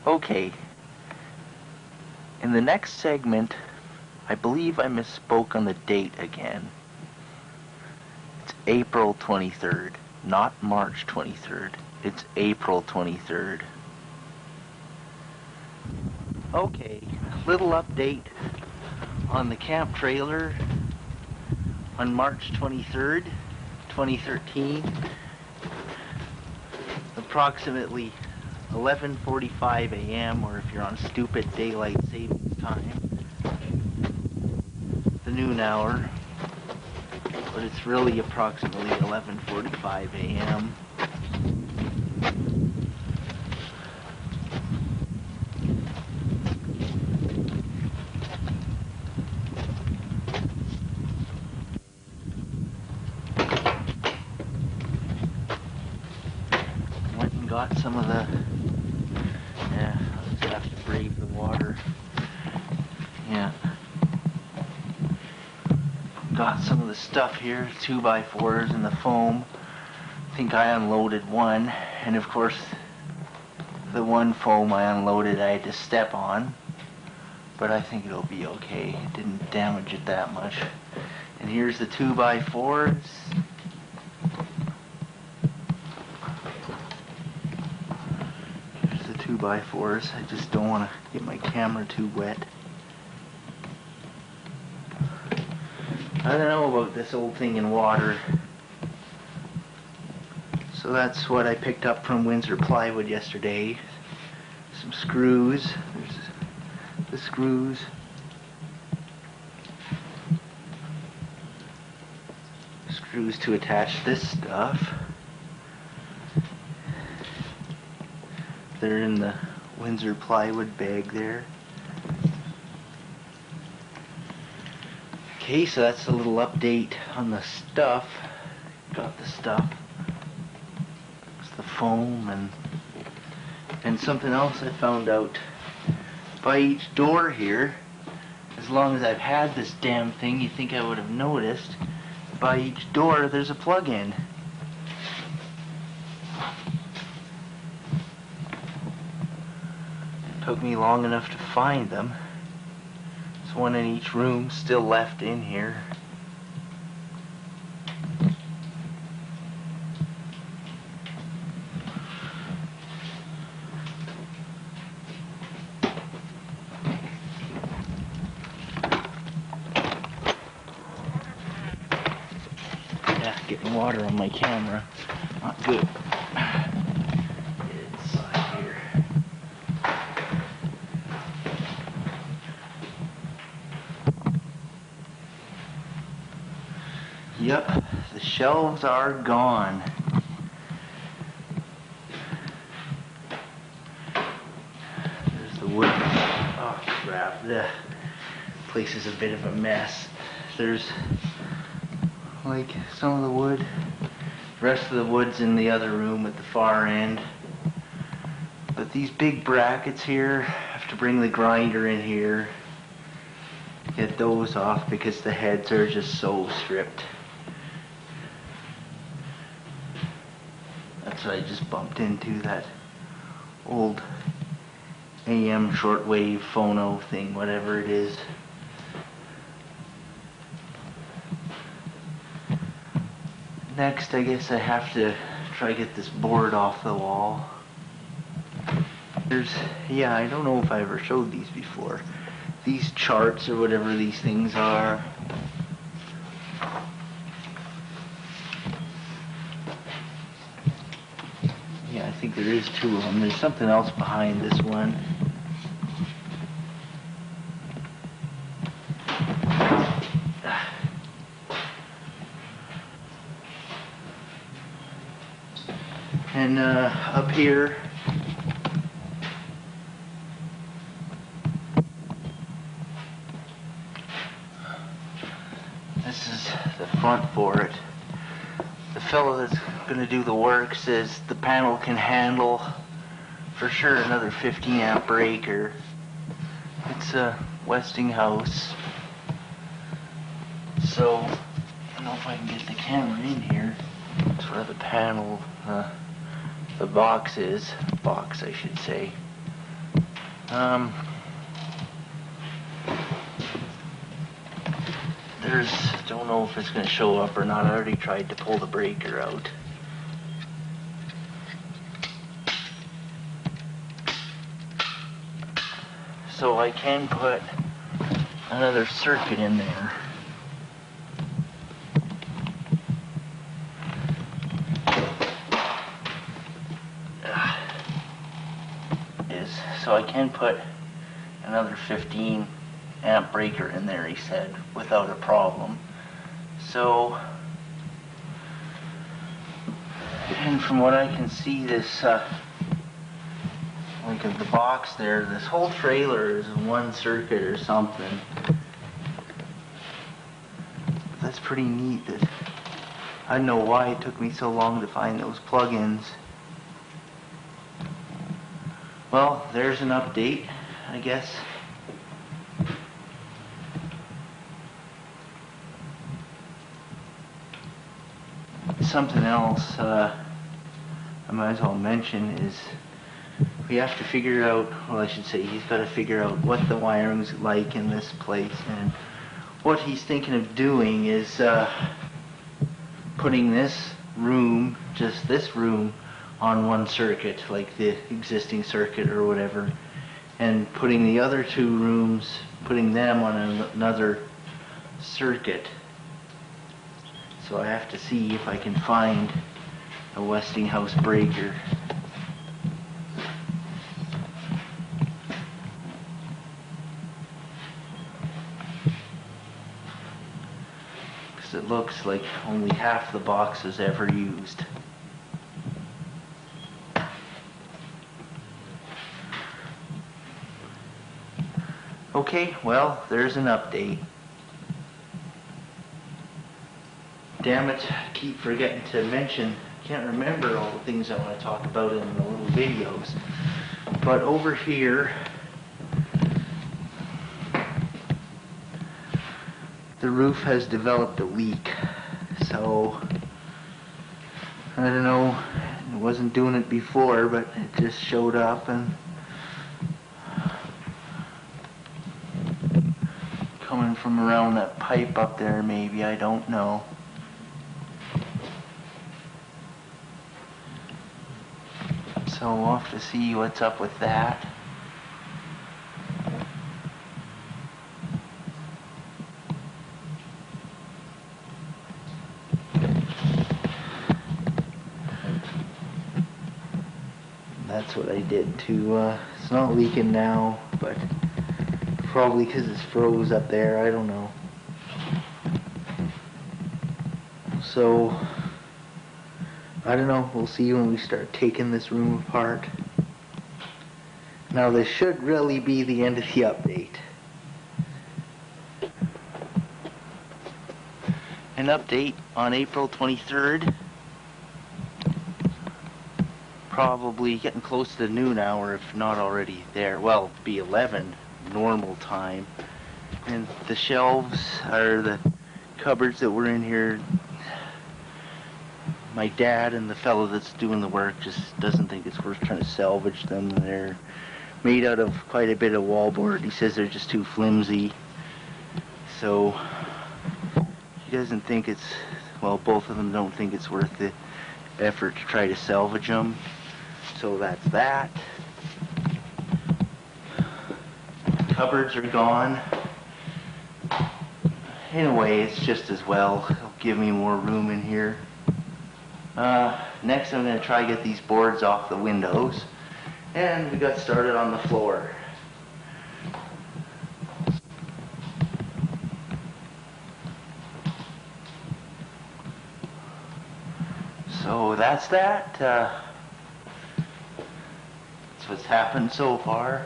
Okay, in the next segment, I believe I misspoke on the date again. It's April 23rd, not March 23rd. It's April 23rd. Okay, little update on the camp trailer on March 23rd, 2013. Approximately 11:45 a.m. or if you're on stupid daylight savings time, the noon hour, but it's really approximately 11:45 a.m. Went and got some of the, I'll just have to brave the water. Yeah. Got some of the stuff here, 2x4s and the foam. I think I unloaded one, and of course the one foam I unloaded I had to step on, but I think it'll be okay. It didn't damage it that much. And here's the 2x4s. Here's the 2x4s. I just don't want to get my camera too wet. I don't know about this old thing in water. So that's what I picked up from Windsor Plywood yesterday. Some screws. There's the screws. Screws to attach this stuff. They're in the Windsor Plywood bag there. Okay, so that's a little update on the stuff. Got the stuff. It's the foam and something else I found out. By each door here, as long as I've had this damn thing, you'd think I would have noticed, by each door there's a plug-in. Took me long enough to find them. There's one in each room still left in here. Yeah, getting water on my camera. Not good. Get inside here. Yep, the shelves are gone. There's the wood. Oh crap, the place is a bit of a mess. There's like some of the wood. The rest of the wood's in the other room at the far end. But these big brackets here, I have to bring the grinder in here. Get those off because the heads are just so stripped. That's what I just bumped into, that old AM shortwave phono thing, whatever it is. Next, I guess I have to try to get this board off the wall. Yeah, I don't know if I ever showed these before. These charts or whatever these things are. Yeah, I think there is two of them. There's something else behind this one. And up here, this is the front for it. The fellow that's going to do the work says the panel can handle for sure another 15 amp breaker. It's a Westinghouse. So I don't know if I can get the camera in here. That's where the panel, the box is. Box, I should say. Don't know if it's going to show up or not. I already tried to pull the breaker out. So I can put another circuit in there. So I can put another 15 amp breaker in there, he said, without a problem. So, and from what I can see, this like of the box there, this whole trailer is one circuit or something. That's pretty neat. I don't know why it took me so long to find those plugins. Well, there's an update, I guess. Something else I might as well mention is we have to figure out, well, I should say he's got to figure out what the wiring's like in this place, and what he's thinking of doing is putting this room, just this room, on one circuit, like the existing circuit or whatever, and putting the other two rooms, putting them on another circuit. So I have to see if I can find a Westinghouse breaker. Because it looks like only half the box is ever used. Okay, well, there's an update. Damn it, I keep forgetting to mention, can't remember all the things I want to talk about in the little videos. But over here, the roof has developed a leak. So, I don't know, it wasn't doing it before, but it just showed up, and coming from around that pipe up there maybe, I don't know. So we'll have to see what's up with that. That's what I did to, it's not leaking now, but probably because it's froze up there, I don't know. So, I don't know, we'll see when we start taking this room apart. Now this should really be the end of the update. An update on April 23rd. Probably getting close to the noon hour, if not already there. Well, it'll be 11 normal time. And the shelves, or the cupboards that were in here, my dad and the fellow that's doing the work just doesn't think it's worth trying to salvage them. They're made out of quite a bit of wallboard. He says they're just too flimsy. So he doesn't think it's, well, both of them don't think it's worth the effort to try to salvage them. So that's that. Cupboards are gone. In a way, it's just as well. It'll give me more room in here. Next I'm going to try to get these boards off the windows, and we got started on the floor. So that's that. That's what's happened so far.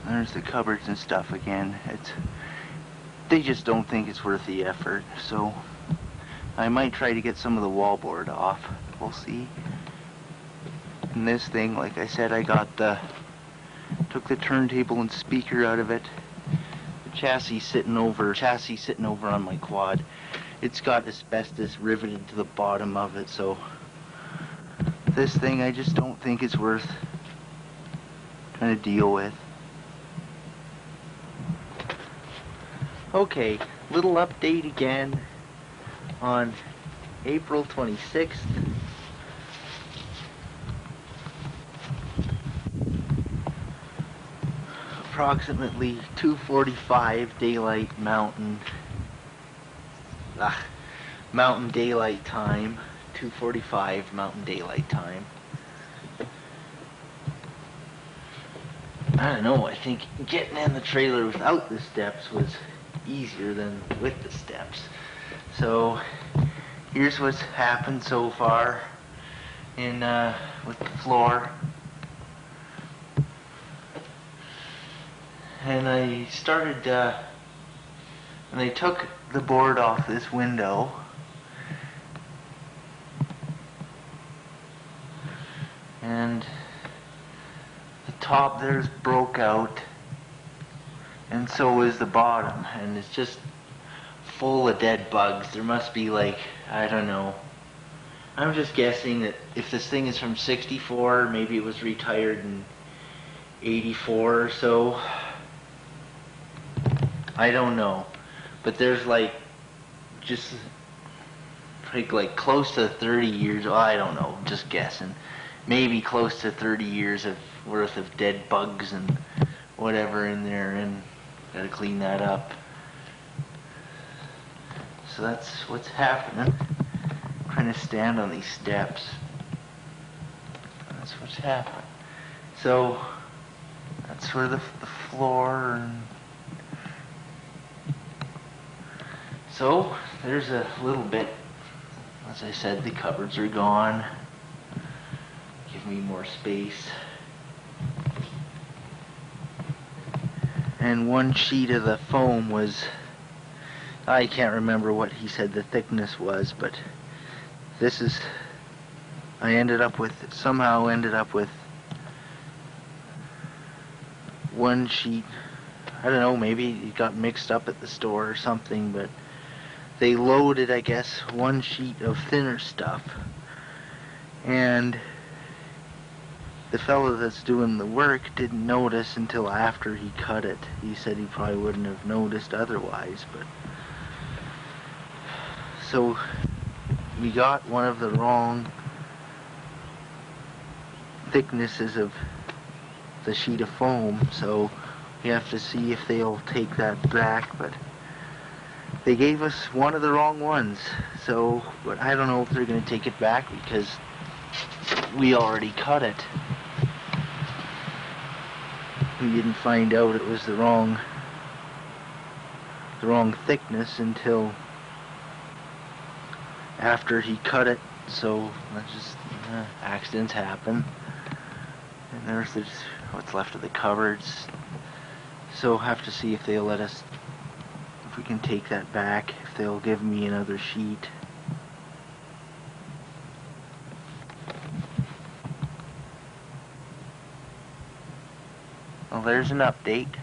There's the cupboards and stuff again. They just don't think it's worth the effort, so I might try to get some of the wallboard off. We'll see. And this thing, like I said, I took the turntable and speaker out of it. The chassis sitting over on my quad. It's got asbestos riveted to the bottom of it, so This thing I just don't think it's worth trying to deal with. Okay, little update again on April 26th. Approximately 2:45 daylight mountain daylight time. 2:45 mountain daylight time. I don't know, I think getting in the trailer without the steps was easier than with the steps. So here's what's happened so far in with the floor. And I started and I took the board off this window, and the top there's broke out, and so is the bottom, and it's just full of dead bugs. There must be, like, I don't know, I'm just guessing that if this thing is from 64, maybe it was retired in 84 or so. I don't know, but there's like just like close to 30 years, I don't know, just guessing, maybe close to 30 years of worth of dead bugs and whatever in there, and gotta clean that up. So that's what's happening. I'm trying to stand on these steps. That's what's happening. So that's where the floor, and so there's a little bit. As I said, the cupboards are gone. Give me more space. And one sheet of the foam was, I can't remember what he said the thickness was, but this is, I somehow ended up with one sheet. I don't know, maybe it got mixed up at the store or something, but they loaded, I guess, one sheet of thinner stuff, and the fellow that's doing the work didn't notice until after he cut it. He said he probably wouldn't have noticed otherwise, but so we got one of the wrong thicknesses of the sheet of foam, so we have to see if they'll take that back. But they gave us one of the wrong ones, so, but I don't know if they're going to take it back because we already cut it. We didn't find out it was the wrong thickness until after he cut it. So that's just accidents happen. And there's what's left of the cupboards. So have to see if they'll let us, if we can take that back, if they'll give me another sheet. Well, there's an update.